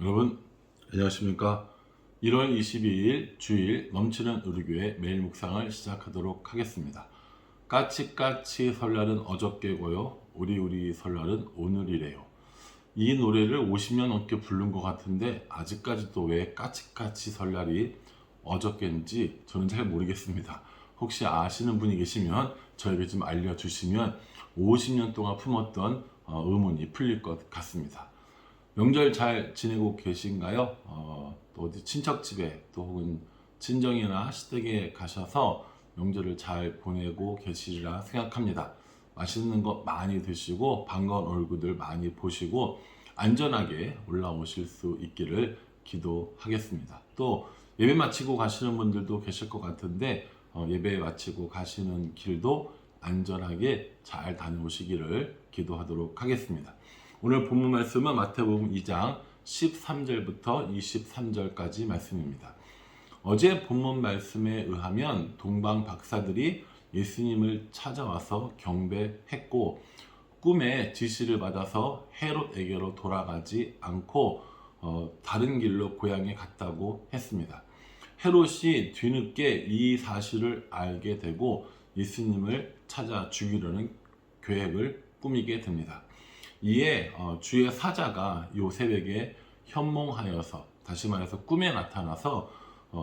여러분 안녕하십니까. 1월 22일 주일 넘치는 우리 교회 매일 묵상을 시작하도록 하겠습니다. 까치까치 설날은 어저께고요, 우리 설날은 오늘이래요. 이 노래를 50년 넘게 부른 것 같은데 아직까지도 왜 까치까치 설날이 어저께인지 저는 잘 모르겠습니다. 혹시 아시는 분이 계시면 저에게 좀 알려주시면 50년 동안 품었던 의문이 풀릴 것 같습니다. 명절 잘 지내고 계신가요? 또 어디 친척집에 또 혹은 친정이나 시댁에 가셔서 명절을 잘 보내고 계시리라 생각합니다. 맛있는 거 많이 드시고 반가운 얼굴들 많이 보시고 안전하게 올라오실 수 있기를 기도하겠습니다. 또 예배 마치고 가시는 분들도 계실 것 같은데 예배 마치고 가시는 길도 안전하게 잘 다녀오시기를 기도하도록 하겠습니다. 오늘 본문 말씀은 마태복음 2장 13절부터 23절까지 말씀입니다. 어제 본문 말씀에 의하면 동방 박사들이 예수님을 찾아와서 경배했고 꿈에 지시를 받아서 헤롯에게로 돌아가지 않고 다른 길로 고향에 갔다고 했습니다. 헤롯이 뒤늦게 이 사실을 알게 되고 예수님을 찾아 죽이려는 계획을 꾸미게 됩니다. 이에 주의 사자가 요셉에게 현몽하여서, 다시 말해서 꿈에 나타나서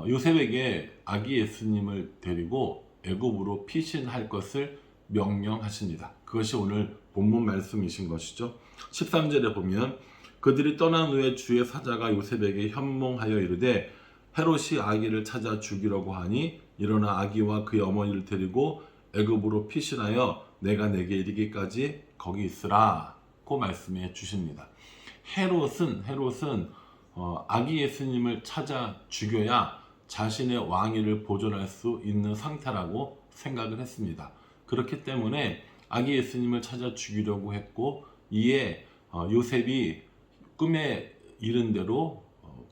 요셉에게 아기 예수님을 데리고 애굽으로 피신할 것을 명령하십니다. 그것이 오늘 본문 말씀이신 것이죠. 13절에 보면 그들이 떠난 후에 주의 사자가 요셉에게 현몽하여 이르되 헤롯이 아기를 찾아 죽이려고 하니 일어나 아기와 그의 어머니를 데리고 애굽으로 피신하여 내가 내게 이르기까지 거기 있으라 고 말씀해 주십니다. 헤롯은 아기 예수님을 찾아 죽여야 자신의 왕위를 보존할 수 있는 상태라고 생각을 했습니다. 그렇기 때문에 아기 예수님을 찾아 죽이려고 했고, 이에 요셉이 꿈에 이른 대로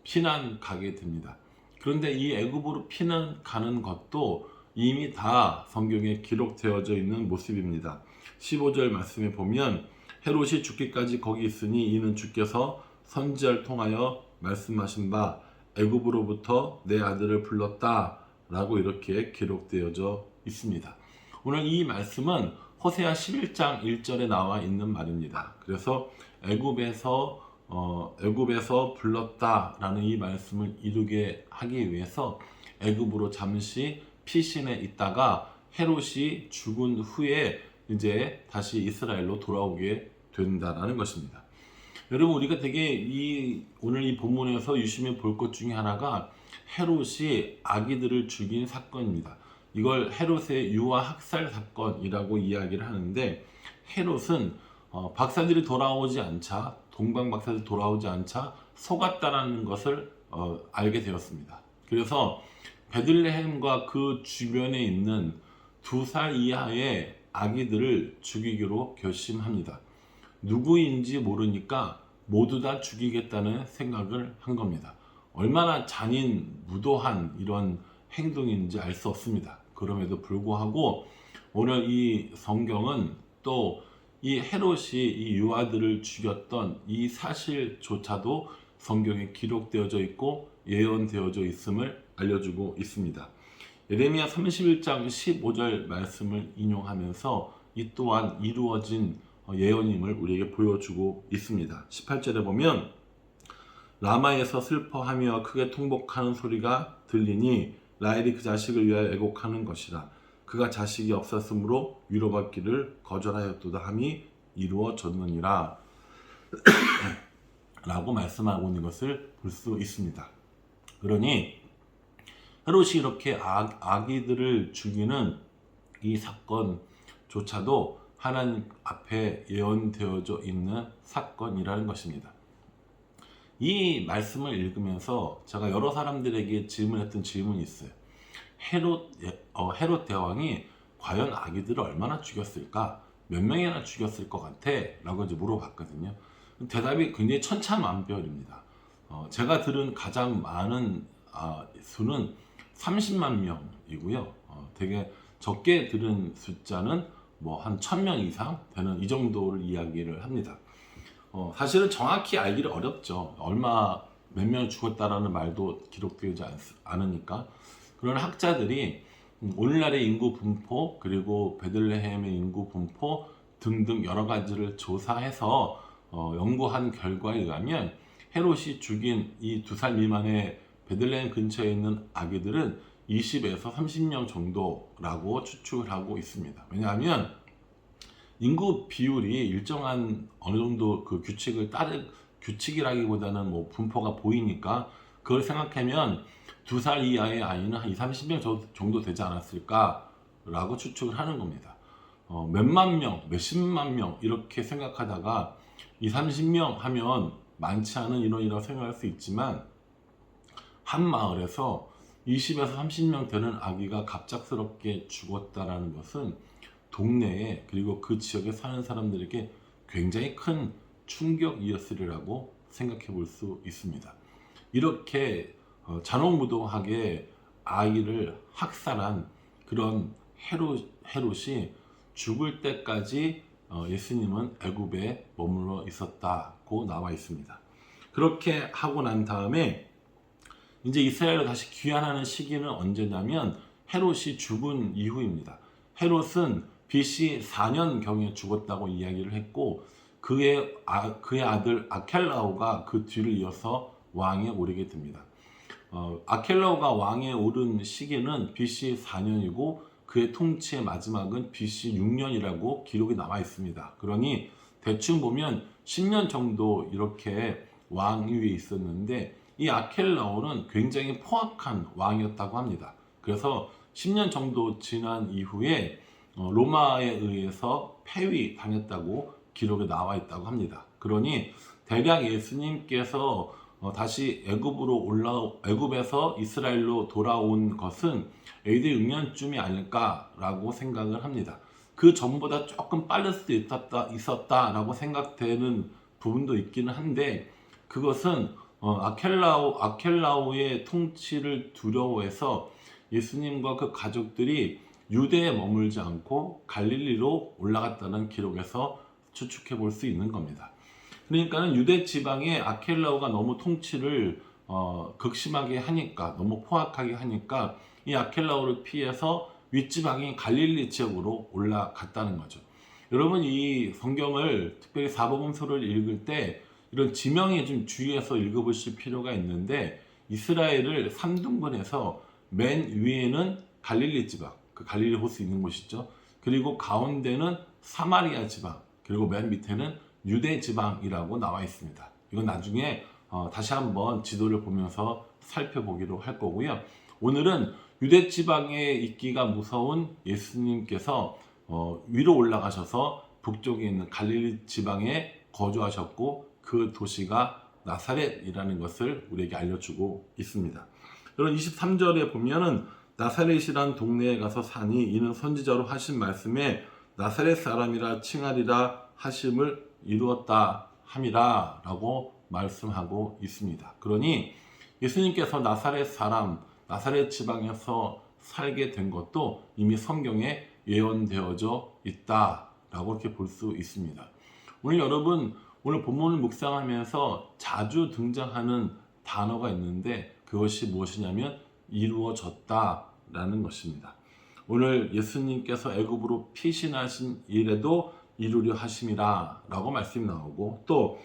피난 가게 됩니다. 그런데 이 애굽으로 피난 가는 것도 이미 다 성경에 기록되어져 있는 모습입니다. 15절 말씀에 보면 헤롯이 죽기까지 거기 있으니 이는 주께서 선지자를 통하여 말씀하신 바 애굽으로부터 내 아들을 불렀다 라고 이렇게 기록되어져 있습니다. 오늘 이 말씀은 호세아 11장 1절에 나와 있는 말입니다. 그래서 애굽에서 불렀다라는 이 말씀을 이루게 하기 위해서 애굽으로 잠시 피신해 있다가 헤롯이 죽은 후에 이제 다시 이스라엘로 돌아오게 된다라는 것입니다. 여러분, 우리가 되게 오늘 이 본문에서 유심히 볼 것 중에 하나가 헤롯이 아기들을 죽인 사건입니다. 이걸 헤롯의 유아 학살 사건이라고 이야기를 하는데, 헤롯은 박사들이 돌아오지 않자, 동방 박사들이 돌아오지 않자 속았다라는 것을 알게 되었습니다. 그래서 베들레헴과 그 주변에 있는 2살 이하의 아기들을 죽이기로 결심합니다. 누구인지 모르니까 모두 다 죽이겠다는 생각을 한 겁니다. 얼마나 잔인무도한 이런 행동인지 알 수 없습니다. 그럼에도 불구하고 오늘 이 성경은 또 이 헤롯이 이 유아들을 죽였던 이 사실조차도 성경에 기록되어져 있고 예언되어져 있음을 알려주고 있습니다. 예레미야 31장 15절 말씀을 인용하면서 이 또한 이루어진 예언임을 우리에게 보여주고 있습니다. 18절에 보면 라마에서 슬퍼하며 크게 통곡하는 소리가 들리니 라헬이 그 자식을 위하여 애곡하는 것이라. 그가 자식이 없었으므로 위로받기를 거절하였도다 함이 이루어졌느니라 라고 말씀하고 있는 것을 볼 수 있습니다. 그러니 헤롯이 이렇게 아기들을 죽이는 이 사건조차도 하나님 앞에 예언되어져 있는 사건이라는 것입니다. 이 말씀을 읽으면서 제가 여러 사람들에게 질문했던 질문이 있어요. 헤롯 대왕이 과연 아기들을 얼마나 죽였을까? 몇 명이나 죽였을 것 같아? 라고 이제 물어봤거든요. 대답이 굉장히 천차만별입니다. 제가 들은 가장 많은 수는 30만 명이고요. 되게 적게 들은 숫자는 뭐 한 1000명 이상 되는 이 정도를 이야기를 합니다. 사실은 정확히 알기를 어렵죠. 얼마 몇 명 죽었다라는 말도 기록되지 않으니까. 그런 학자들이 오늘날의 인구 분포 그리고 베들레헴의 인구 분포 등등 여러 가지를 조사해서 연구한 결과에 의하면 헤롯이 죽인 이 2살 미만의 베들레헴 근처에 있는 아기들은 20에서 30명 정도라고 추측을 하고 있습니다. 왜냐하면 인구 비율이 일정한 어느 정도 그 규칙이라기보다는 뭐 분포가 보이니까 그걸 생각하면 2살 이하의 아이는 한 30명 정도 되지 않았을까라고 추측을 하는 겁니다. 몇만 명, 몇십만 명 이렇게 생각하다가 30명 하면 많지 않은 인원이라고 생각할 수 있지만 한 마을에서 20에서 30명 되는 아기가 갑작스럽게 죽었다라는 것은 동네에 그리고 그 지역에 사는 사람들에게 굉장히 큰 충격이었으리라고 생각해 볼 수 있습니다. 이렇게 잔혹무도하게 아이를 학살한 그런 헤롯이 죽을 때까지 예수님은 애굽에 머물러 있었다고 나와 있습니다. 그렇게 하고 난 다음에 이제 이스라엘로 다시 귀환하는 시기는 언제냐면 헤롯이 죽은 이후입니다. 헤롯은 BC 4년경에 죽었다고 이야기를 했고 그의 아들 아켈라오가 그 뒤를 이어서 왕에 오르게 됩니다. 아켈라오가 왕에 오른 시기는 BC 4년이고 그의 통치의 마지막은 BC 6년이라고 기록이 나와 있습니다. 그러니 대충 보면 10년 정도 이렇게 왕위에 있었는데 이 아켈라오는 굉장히 포악한 왕이었다고 합니다. 그래서 10년 정도 지난 이후에 로마에 의해서 폐위당했다고 기록에 나와 있다고 합니다. 그러니 대략 예수님께서 다시 애굽에서 이스라엘로 돌아온 것은 AD 6년쯤이 아닐까라고 생각을 합니다. 그 전보다 조금 빠를 수도 있었다라고 생각되는 부분도 있기는 한데 그것은 아켈라오의 통치를 두려워해서 예수님과 그 가족들이 유대에 머물지 않고 갈릴리로 올라갔다는 기록에서 추측해 볼 수 있는 겁니다. 그러니까는 유대 지방에 아켈라오가 너무 통치를 극심하게 하니까 너무 포악하게 하니까 이 아켈라오를 피해서 윗지방인 갈릴리 지역으로 올라갔다는 거죠. 여러분 이 성경을 특별히 사복음서를 읽을 때 이런 지명에 좀 주의해서 읽어보실 필요가 있는데 이스라엘을 3등분해서 맨 위에는 갈릴리 지방, 그 갈릴리 호수 있는 곳이죠. 그리고 가운데는 사마리아 지방, 그리고 맨 밑에는 유대 지방이라고 나와 있습니다. 이건 나중에 다시 한번 지도를 보면서 살펴보기로 할 거고요. 오늘은 유대 지방에 있기가 무서운 예수님께서 위로 올라가셔서 북쪽에 있는 갈릴리 지방에 거주하셨고 그 도시가 나사렛이라는 것을 우리에게 알려주고 있습니다. 여러분 23절에 보면은 나사렛이란 동네에 가서 사니 이는 선지자로 하신 말씀에 나사렛 사람이라 칭하리라 하심을 이루었다 함이라 라고 말씀하고 있습니다. 그러니 예수님께서 나사렛 사람, 나사렛 지방에서 살게 된 것도 이미 성경에 예언되어져 있다라고 이렇게 볼 수 있습니다. 오늘 본문을 묵상하면서 자주 등장하는 단어가 있는데 그것이 무엇이냐면 이루어졌다라는 것입니다. 오늘 예수님께서 애굽으로 피신하신 일에도 이루려 하심이라 라고 말씀이 나오고 또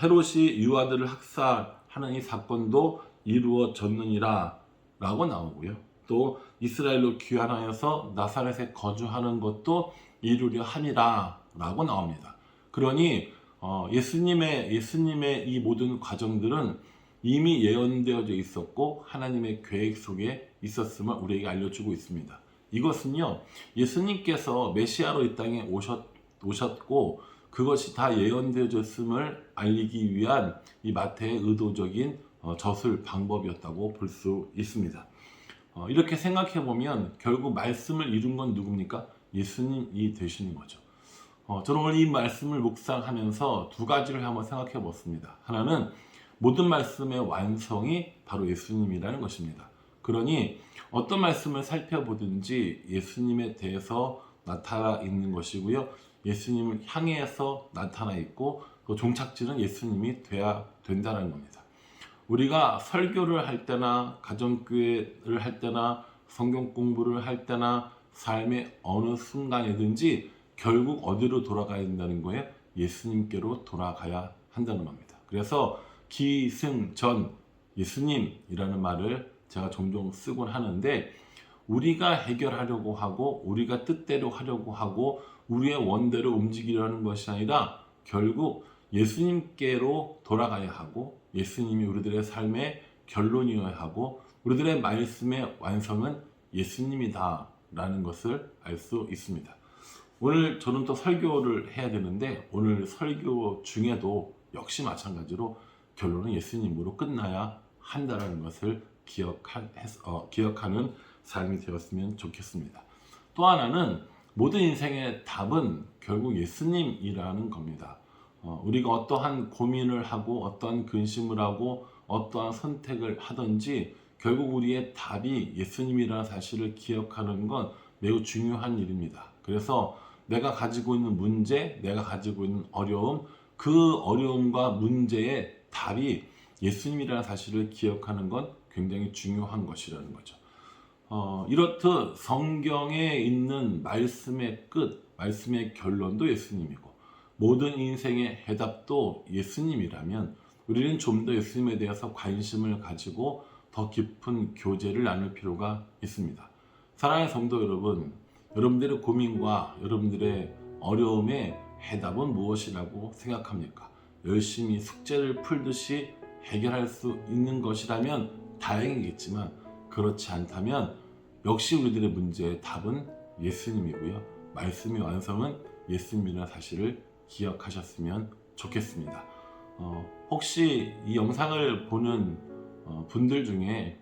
헤롯이 유아들을 학살하는 이 사건도 이루어졌느니라 라고 나오고요. 또 이스라엘로 귀환하여서 나사렛에 거주하는 것도 이루려 함이라 라고 나옵니다. 그러니 예수님의 이 모든 과정들은 이미 예언되어져 있었고 하나님의 계획 속에 있었음을 우리에게 알려주고 있습니다. 이것은요 예수님께서 메시아로 이 땅에 오셨고 그것이 다 예언되어졌음을 알리기 위한 이 마태의 의도적인 저술 방법이었다고 볼 수 있습니다. 이렇게 생각해 보면 결국 말씀을 이룬 건 누굽니까? 예수님이 되시는 거죠. 저는 오늘 이 말씀을 묵상하면서 두 가지를 한번 생각해 봤습니다. 하나는 모든 말씀의 완성이 바로 예수님이라는 것입니다. 그러니 어떤 말씀을 살펴보든지 예수님에 대해서 나타나 있는 것이고요. 예수님을 향해서 나타나 있고 그 종착지는 예수님이 돼야 된다는 겁니다. 우리가 설교를 할 때나 가정교회를 할 때나 성경 공부를 할 때나 삶의 어느 순간이든지 결국 어디로 돌아가야 된다는 거예요? 예수님께로 돌아가야 한다는 겁니다. 그래서 기승전 예수님이라는 말을 제가 종종 쓰곤 하는데, 우리가 해결하려고 하고 우리가 뜻대로 하려고 하고 우리의 원대로 움직이려는 것이 아니라 결국 예수님께로 돌아가야 하고, 예수님이 우리들의 삶의 결론이어야 하고, 우리들의 말씀의 완성은 예수님이다 라는 것을 알 수 있습니다. 오늘 저는 또 설교를 해야 되는데, 오늘 설교 중에도 역시 마찬가지로 결론은 예수님으로 끝나야 한다는 것을 기억하는 삶이 되었으면 좋겠습니다. 또 하나는 모든 인생의 답은 결국 예수님이라는 겁니다. 우리가 어떠한 고민을 하고 어떠한 근심을 하고 어떠한 선택을 하든지 결국 우리의 답이 예수님이라는 사실을 기억하는 건 매우 중요한 일입니다. 그래서 내가 가지고 있는 문제, 내가 가지고 있는 어려움, 그 어려움과 문제의 답이 예수님이라는 사실을 기억하는 건 굉장히 중요한 것이라는 거죠. 이렇듯 성경에 있는 말씀의 끝, 말씀의 결론도 예수님이고 모든 인생의 해답도 예수님이라면 우리는 좀 더 예수님에 대해서 관심을 가지고 더 깊은 교제를 나눌 필요가 있습니다. 사랑하는 성도 여러분, 여러분들의 고민과 여러분들의 어려움의 해답은 무엇이라고 생각합니까? 열심히 숙제를 풀듯이 해결할 수 있는 것이라면 다행이겠지만, 그렇지 않다면 역시 우리들의 문제의 답은 예수님이고요. 말씀의 완성은 예수님이라는 사실을 기억하셨으면 좋겠습니다. 혹시 이 영상을 보는 분들 중에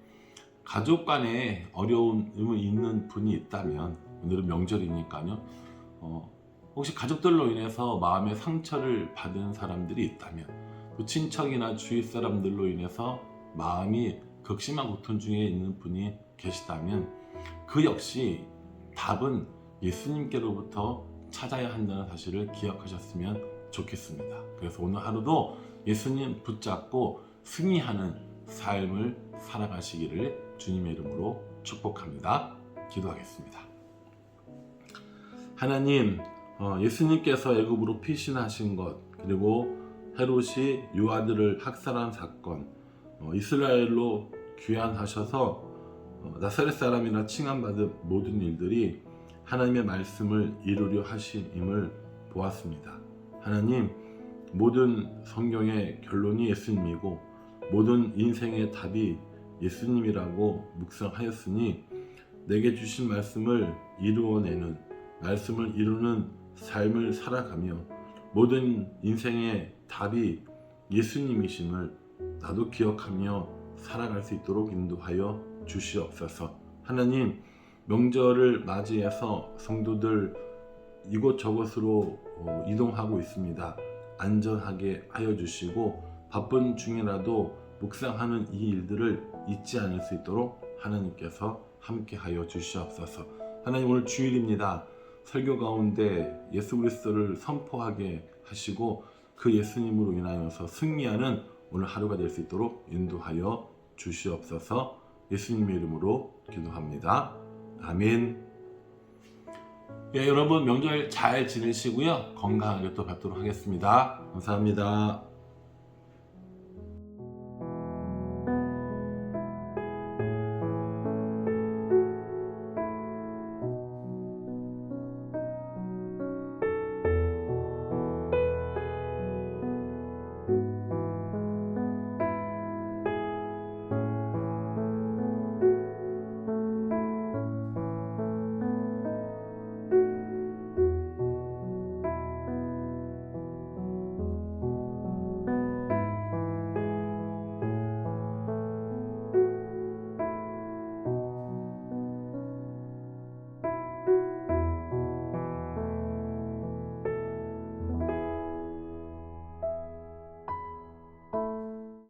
가족 간에 어려움이 있는 분이 있다면, 오늘은 명절이니까요. 혹시 가족들로 인해서 마음의 상처를 받은 사람들이 있다면, 또 친척이나 주위 사람들로 인해서 마음이 극심한 고통 중에 있는 분이 계시다면, 그 역시 답은 예수님께로부터 찾아야 한다는 사실을 기억하셨으면 좋겠습니다. 그래서 오늘 하루도 예수님 붙잡고 승리하는 삶을 살아가시기를 주님의 이름으로 축복합니다. 기도하겠습니다. 하나님, 예수님께서 애굽으로 피신하신 것, 그리고 헤롯이 유아들을 학살한 사건, 이스라엘로 귀환하셔서 나사렛 사람이나 칭함받은 모든 일들이 하나님의 말씀을 이루려 하심을 보았습니다. 하나님, 모든 성경의 결론이 예수님이고 모든 인생의 답이 예수님이라고 묵상하였으니 내게 주신 말씀을 이루어내는, 말씀을 이루는 삶을 살아가며 모든 인생의 답이 예수님이심을 나도 기억하며 살아갈 수 있도록 인도하여 주시옵소서. 하나님, 명절을 맞이해서 성도들 이곳저곳으로 이동하고 있습니다. 안전하게 하여 주시고 바쁜 중이라도 묵상하는 이 일들을 잊지 않을 수 있도록 하나님께서 함께 하여 주시옵소서. 하나님, 오늘 주일입니다. 설교 가운데 예수 그리스도를 선포하게 하시고 그 예수님으로 인하여서 승리하는 오늘 하루가 될 수 있도록 인도하여 주시옵소서. 예수님의 이름으로 기도합니다. 아멘. 여러분 명절 잘 지내시고요. 건강하게 또 뵙도록 하겠습니다. 감사합니다.